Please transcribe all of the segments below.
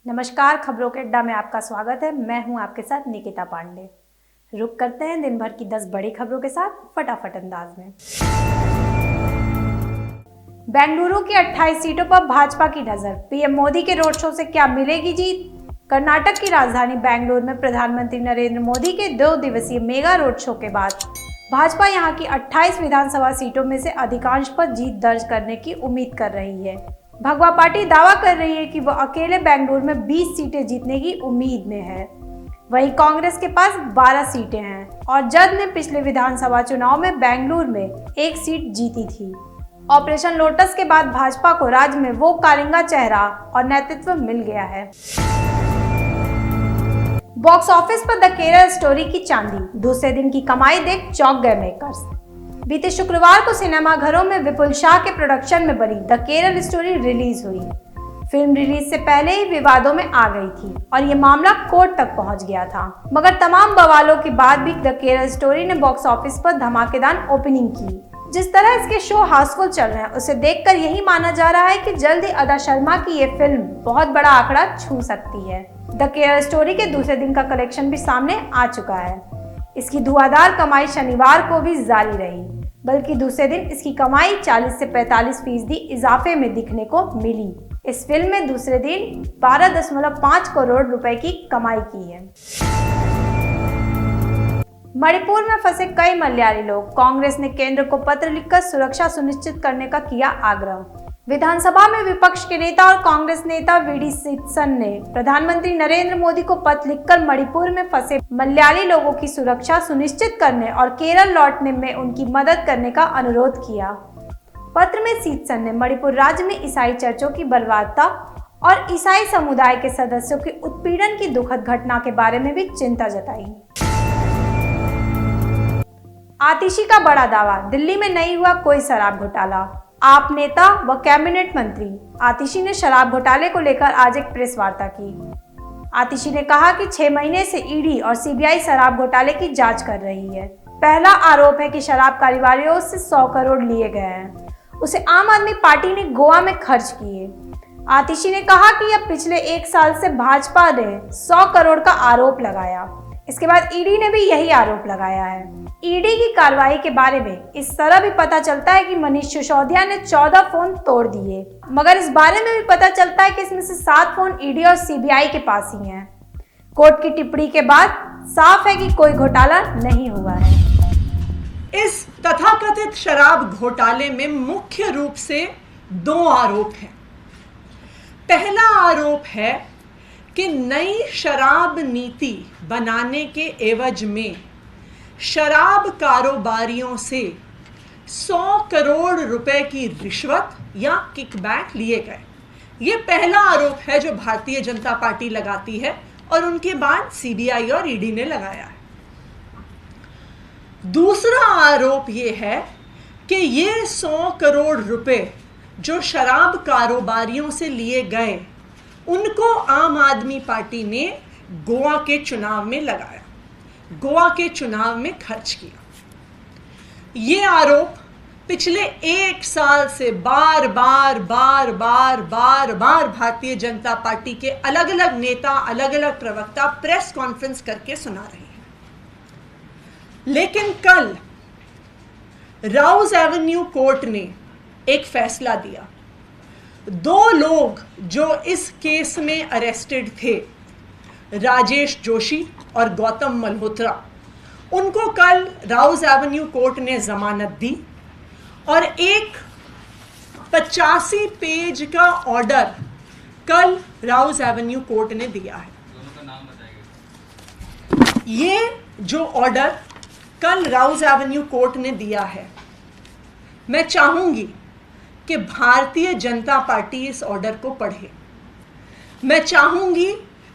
नमस्कार, खबरों के अड्डा में आपका स्वागत है। मैं हूं आपके साथ निकिता पांडे। रुक करते हैं दिन भर की 10 बड़ी खबरों के साथ फटाफट अंदाज में। बेंगलुरु की 28 सीटों पर भाजपा की नजर। पीएम मोदी के रोड शो से क्या मिलेगी जीत? कर्नाटक की राजधानी बेंगलुरु में प्रधानमंत्री नरेंद्र मोदी के 2 दिवसीय मेगा रोड शो के बाद भाजपा यहां की 28 विधानसभा सीटों में से अधिकांश पर जीत दर्ज करने की उम्मीद कर रही है। भगवा पार्टी दावा कर रही है कि वह अकेले बेंगलुरु में 20 सीटें जीतने की उम्मीद में है। वहीं कांग्रेस के पास 12 सीटें हैं और जद ने पिछले विधानसभा चुनाव में बेंगलुरु में 1 सीट जीती थी। ऑपरेशन लोटस के बाद भाजपा को राज्य में वो कालिंगा चेहरा और नेतृत्व मिल गया है। बॉक्स ऑफिस पर द केरल स्टोरी की चांदी। दूसरे दिन की कमाई देख चौंक गए मेकर्स। बीते शुक्रवार को सिनेमाघरों में विपुल शाह के प्रोडक्शन में बनी द केरल स्टोरी रिलीज हुई। फिल्म रिलीज से पहले ही विवादों में आ गई थी और ये मामला कोर्ट तक पहुंच गया था, मगर तमाम बवालों के बाद भी द केरल स्टोरी ने बॉक्स ऑफिस पर धमाकेदार ओपनिंग की। जिस तरह इसके शो हाउसफुल चल रहे हैं उसे देखकर यही माना जा रहा है कि जल्द ही अदा शर्मा की ये फिल्म बहुत बड़ा आंकड़ा छू सकती है। द केरल स्टोरी के दूसरे दिन का कलेक्शन भी सामने आ चुका है। इसकी धुआंधार कमाई शनिवार को भी जारी रही, बल्कि दूसरे दिन इसकी कमाई 40 से 45% इजाफे में दिखने को मिली। इस फिल्म में दूसरे दिन 12.5 करोड़ रुपए की कमाई की है। मणिपुर में फंसे कई मलयाली लोग। कांग्रेस ने केंद्र को पत्र लिखकर सुरक्षा सुनिश्चित करने का किया आग्रह। विधानसभा में विपक्ष के नेता और कांग्रेस नेता वीडी सिटसन ने प्रधानमंत्री नरेंद्र मोदी को पत्र लिखकर मणिपुर में फंसे मलयाली लोगों की सुरक्षा सुनिश्चित करने और केरल लौटने में उनकी मदद करने का अनुरोध किया। पत्र में सिटसन ने मणिपुर राज्य में ईसाई चर्चों की बर्बादता और ईसाई समुदाय के सदस्यों के उत्पीड़न की दुखद घटना के बारे में भी चिंता जताई। आतिशी का बड़ा दावा। दिल्ली में नहीं हुआ कोई शराब घोटाला। आप नेता व कैबिनेट मंत्री आतिशी ने शराब घोटाले को लेकर आज एक प्रेस वार्ता की। आतिशी ने कहा कि 6 महीने से ईडी और सीबीआई शराब घोटाले की जांच कर रही है। पहला आरोप है कि शराब कारोबारियों से 100 करोड़ लिए गए हैं, उसे आम आदमी पार्टी ने गोवा में खर्च किए। आतिशी ने कहा कि अब पिछले 1 साल से भाजपा ने 100 करोड़ का आरोप लगाया। इसके बाद ईडी ने भी यही आरोप लगाया है। ईडी की कार्रवाई के बारे में इस तरह भी पता चलता है कि मनीष सिसोदिया ने 14 फोन तोड़ दिए, मगर इस बारे में भी पता चलता है कि इसमें से 7 फोन ईडी और सीबीआई के पास ही हैं। कोर्ट की टिप्पणी के बाद साफ है कि कोई घोटाला नहीं हुआ है। इस तथाकथित शराब घोटाले में मुख्य रूप से 2 आरोप हैं। पहला आरोप है कि नई शराब नीति बनाने के एवज में शराब कारोबारियों से 100 करोड़ रुपए की रिश्वत या किकबैक लिए गए। ये पहला आरोप है जो भारतीय जनता पार्टी लगाती है और उनके बाद सीबीआई और ईडी ने लगाया है। दूसरा आरोप ये है कि ये 100 करोड़ रुपए जो शराब कारोबारियों से लिए गए उनको आम आदमी पार्टी ने गोवा के चुनाव में लगाया, गोवा के चुनाव में खर्च किया। ये आरोप पिछले 1 साल से बार बार भारतीय जनता पार्टी के अलग अलग नेता, अलग अलग प्रवक्ता प्रेस कॉन्फ्रेंस करके सुना रहे हैं। लेकिन कल राउज एवेन्यू कोर्ट ने एक फैसला दिया। 2 लोग जो इस केस में अरेस्टेड थे, राजेश जोशी और गौतम मल्होत्रा, उनको कल राउज एवेन्यू कोर्ट ने जमानत दी और एक 85 पेज का ऑर्डर कल राउज एवेन्यू कोर्ट ने दिया है। ये जो ऑर्डर कल राउज एवेन्यू कोर्ट ने दिया है, मैं चाहूंगी कि भारतीय जनता पार्टी इस ऑर्डर को पढ़े। मैं चाहूंगी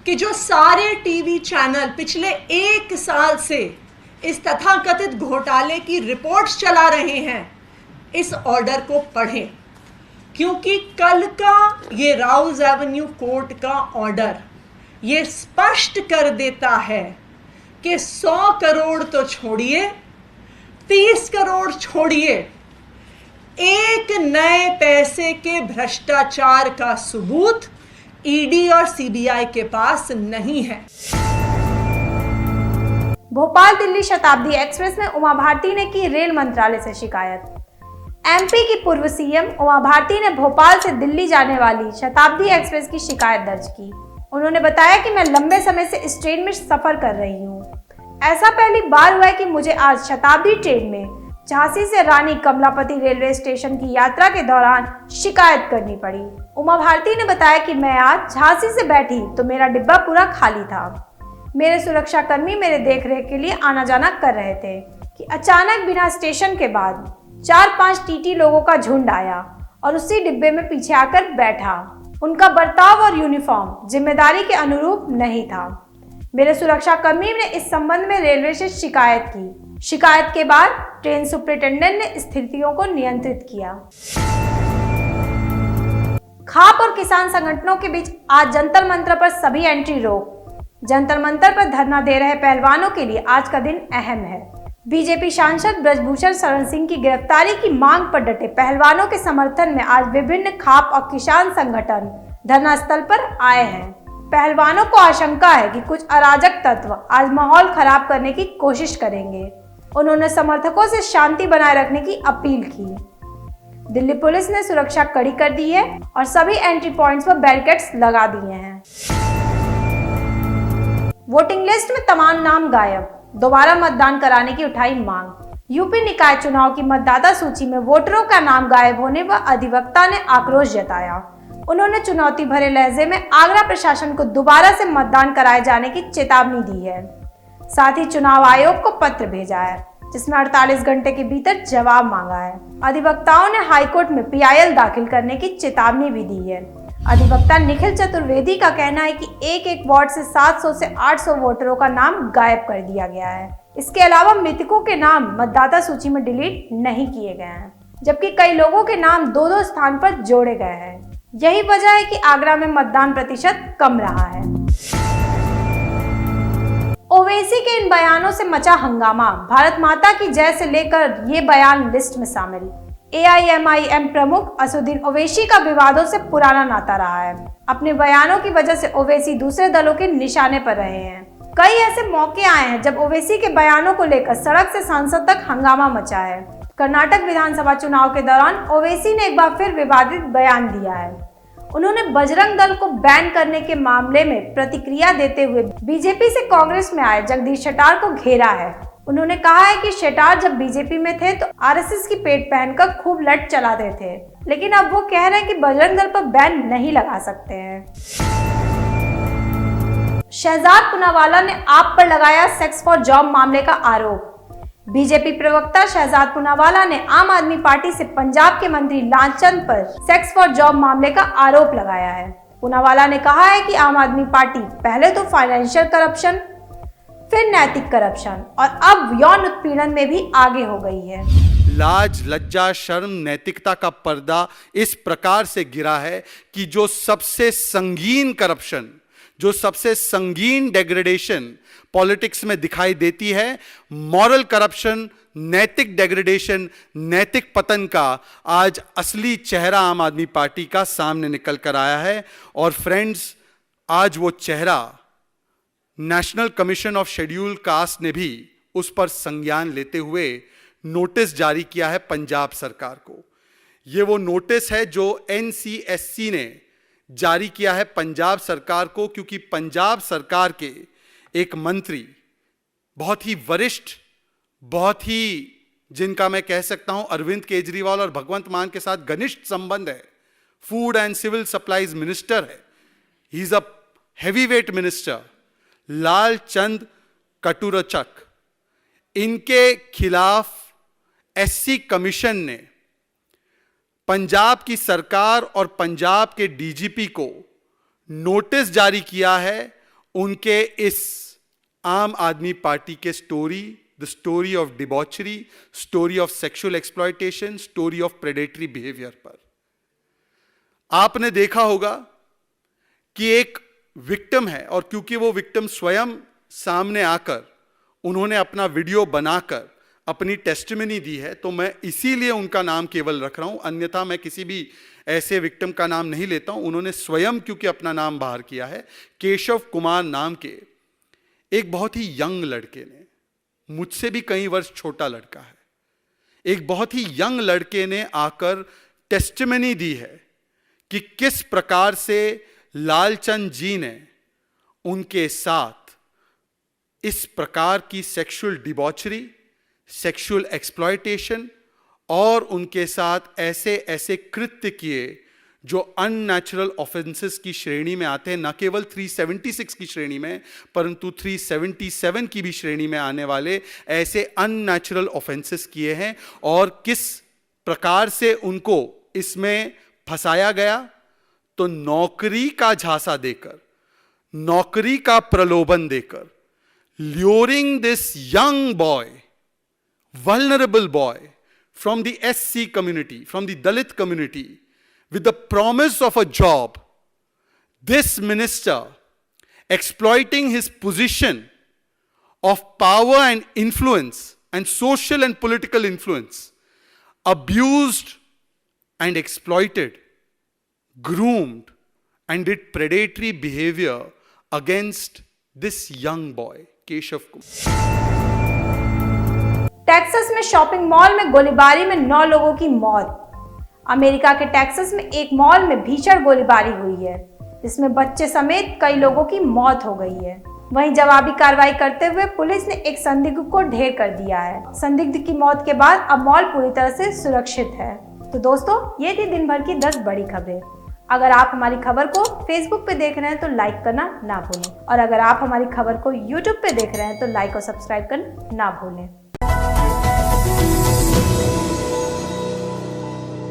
कि जो सारे टीवी चैनल पिछले 1 साल से इस तथाकथित घोटाले की रिपोर्ट्स चला रहे हैं, इस ऑर्डर को पढ़ें, क्योंकि कल का ये राउज एवेन्यू कोर्ट का ऑर्डर ये स्पष्ट कर देता है कि 100 करोड़ तो छोड़िए, 30 करोड़ छोड़िए, एक नए पैसे के भ्रष्टाचार का सबूत ईडी और सीबीआई के पास नहीं है। भोपाल दिल्ली शताब्दी एक्सप्रेस में उमा भारती ने की रेल मंत्रालय से शिकायत। एमपी की पूर्व सीएम उमा भारती ने भोपाल से दिल्ली जाने वाली शताब्दी एक्सप्रेस की शिकायत दर्ज की। उन्होंने बताया कि मैं लंबे समय से इस ट्रेन में सफर कर रही हूँ। ऐसा पहली बार हुआ है कि मुझे आज शताब्दी ट्रेन में झांसी से रानी कमलापति रेलवे स्टेशन की यात्रा के दौरान शिकायत करनी पड़ी। उमा भारती ने बताया कि मैं आज झांसी से बैठी तो मेरा डिब्बा पूरा खाली था। मेरे सुरक्षा कर्मी मेरे देखरेख के लिए आना जाना कर रहे थे कि अचानक बिना स्टेशन के बाद 4-5 टीटी लोगों का झुंड आया और उसी डिब्बे में पीछे आकर बैठा। उनका बर्ताव और यूनिफॉर्म जिम्मेदारी के अनुरूप नहीं था। मेरे सुरक्षा कर्मी ने इस संबंध में रेलवे से शिकायत की। शिकायत के बाद ट्रेन सुपरिटेंडेंट ने स्थितियों को नियंत्रित किया। खाप और किसान संगठनों के बीच आज जंतर मंतर पर सभी एंट्री रोक। जंतर मंतर पर धरना दे रहे पहलवानों के लिए आज का दिन अहम है। बीजेपी सांसद ब्रजभूषण शरण सिंह की गिरफ्तारी की मांग पर डटे पहलवानों के समर्थन में आज विभिन्न खाप और किसान संगठन धरना स्थल पर आए हैं। पहलवानों को आशंका है कि कुछ अराजक तत्व आज माहौल खराब करने की कोशिश करेंगे। उन्होंने समर्थकों से शांति बनाए रखने की अपील की। दिल्ली पुलिस ने सुरक्षा कड़ी कर दी है और सभी एंट्री पॉइंट्स पर बैरिकेड्स लगा दिए हैं। वोटिंग लिस्ट में तमाम नाम गायब, दोबारा मतदान कराने की उठाई मांग। यूपी निकाय चुनाव की मतदाता सूची में वोटरों का नाम गायब होने पर अधिवक्ता ने आक्रोश जताया। उन्होंने चुनौती भरे लहजे में आगरा प्रशासन को दोबारा से मतदान कराए जाने की चेतावनी दी है। साथ ही चुनाव आयोग को पत्र भेजा है जिसमें 48 घंटे के भीतर जवाब मांगा है। अधिवक्ताओं ने हाईकोर्ट में PIL दाखिल करने की चेतावनी भी दी है। अधिवक्ता निखिल चतुर्वेदी का कहना है कि एक वार्ड से 700 से 800 वोटरों का नाम गायब कर दिया गया है। इसके अलावा मृतकों के नाम मतदाता सूची में डिलीट नहीं किए गए हैं, जबकि कई लोगों के नाम 2-2 स्थान पर जोड़े गए हैं। यही वजह है कि आगरा में मतदान प्रतिशत कम रहा है। ओवैसी के इन बयानों से मचा हंगामा। भारत माता की जय से लेकर ये बयान लिस्ट में शामिल। AIMIM प्रमुख असुद्दीन ओवैसी का विवादों से पुराना नाता रहा है। अपने बयानों की वजह से ओवैसी दूसरे दलों के निशाने पर रहे हैं। कई ऐसे मौके आए हैं जब ओवैसी के बयानों को लेकर सड़क से संसद तक हंगामा मचा है। कर्नाटक विधानसभा चुनाव के दौरान ओवैसी ने एक बार फिर विवादित बयान दिया है। उन्होंने बजरंग दल को बैन करने के मामले में प्रतिक्रिया देते हुए बीजेपी से कांग्रेस में आए जगदीश शेट्टार को घेरा है। उन्होंने कहा है कि शेट्टार जब बीजेपी में थे तो RSS की पेट पहनकर खूब लट चलाते थे, लेकिन अब वो कह रहे हैं कि बजरंग दल पर बैन नहीं लगा सकते हैं। शहजाद पूनावाला ने आप पर लगाया सेक्स फॉर जॉब मामले का आरोप। बीजेपी प्रवक्ता शहजाद पूनावाला ने आम आदमी पार्टी से पंजाब के मंत्री लालचंद पर सेक्स फॉर जॉब मामले का आरोप लगाया है। पूनावाला ने कहा है कि आम आदमी पार्टी पहले तो फाइनेंशियल करप्शन, फिर नैतिक करप्शन और अब यौन उत्पीड़न में भी आगे हो गई है। लाज, लज्जा, शर्म, नैतिकता का पर्दा इस प्रकार से गिरा है कि जो सबसे संगीन करप्शन, जो सबसे संगीन डेग्रेडेशन पॉलिटिक्स में दिखाई देती है, मॉरल करप्शन, नैतिक डेग्रेडेशन, नैतिक पतन का आज असली चेहरा आम आदमी पार्टी का सामने निकल कर आया है। और फ्रेंड्स, आज वो चेहरा national commission of schedule caste ने भी उस पर संज्ञान लेते हुए नोटिस जारी किया है पंजाब सरकार को। ये वो नोटिस है जो NCSC ने जारी किया है पंजाब सरकार को, क्योंकि पंजाब सरकार के एक मंत्री, बहुत ही वरिष्ठ, बहुत ही, जिनका मैं कह सकता हूं अरविंद केजरीवाल और भगवंत मान के साथ घनिष्ठ संबंध है, food and civil supplies minister है, he is a heavyweight minister, Lalchand Kataruchak, इनके खिलाफ SC कमीशन ने पंजाब की सरकार और पंजाब के DGP को नोटिस जारी किया है उनके इस आम आदमी पार्टी के story, the story of debauchery, story of sexual exploitation, story of predatory behaviour पर। आपने देखा होगा कि एक विक्टिम है, और क्योंकि वो विक्टिम स्वयं सामने आकर उन्होंने अपना वीडियो बनाकर अपनी टेस्टिमनी दी है, तो मैं इसीलिए उनका नाम केवल रख रहा हूं, अन्यथा मैं किसी भी ऐसे विक्टिम का नाम नहीं लेता हूं, उन्होंने स्वयं क्योंकि अपना नाम बाहर किया है, केशव कुमार नाम के एक बहुत ही यंग लड़के ने, मुझसे भी कई वर्ष छोटा लड़का है, एक बहुत ही यंग लड़के ने आकर टेस्टिमनी दी है कि किस प्रकार से लालचंद जी ने उनके साथ इस प्रकार की सेक्सुअल डिबॉचरी, सेक्सुअल एक्सप्लॉयटेशन और उनके साथ ऐसे ऐसे कृत्य किए जो अननेचुरल ऑफेंसेस की श्रेणी में आते हैं, न केवल 376 की श्रेणी में परंतु 377 की भी श्रेणी में आने वाले ऐसे अननेचुरल ऑफेंसेस किए हैं, और किस प्रकार से उनको इसमें फंसाया गया। तो नौकरी का झांसा देकर, नौकरी का प्रलोभन देकर, luring this young boy, vulnerable boy from the SC community, from the Dalit community, with the promise of a job, this minister, exploiting his position of power and influence and social and political influence, abused and exploited, groomed and did predatory behavior against this young boy, Keshav Kumar. Texas में shopping mall में गोलीबारी में 9 लोगों की मौत। America के Texas में एक मॉल में भीषण गोलीबारी हुई है, जिसमें बच्चे समेत कई लोगों की मौत हो गई है। वहीं जवाबी कार्रवाई करते हुए पुलिस ने एक संदिग्ध को ढेर कर दिया है। संदिग्ध की मौत के बाद अब मॉल पूरी तरह से सुरक्षित है। तो दोस्तों, ये थी दिन भर की 10 बड़ी खबरें। अगर आप हमारी खबर को फेसबुक पे देख रहे हैं तो लाइक करना ना भूलें, और अगर आप हमारी खबर को यूट्यूब पे देख रहे हैं तो लाइक और सब्सक्राइब करना ना भूलें।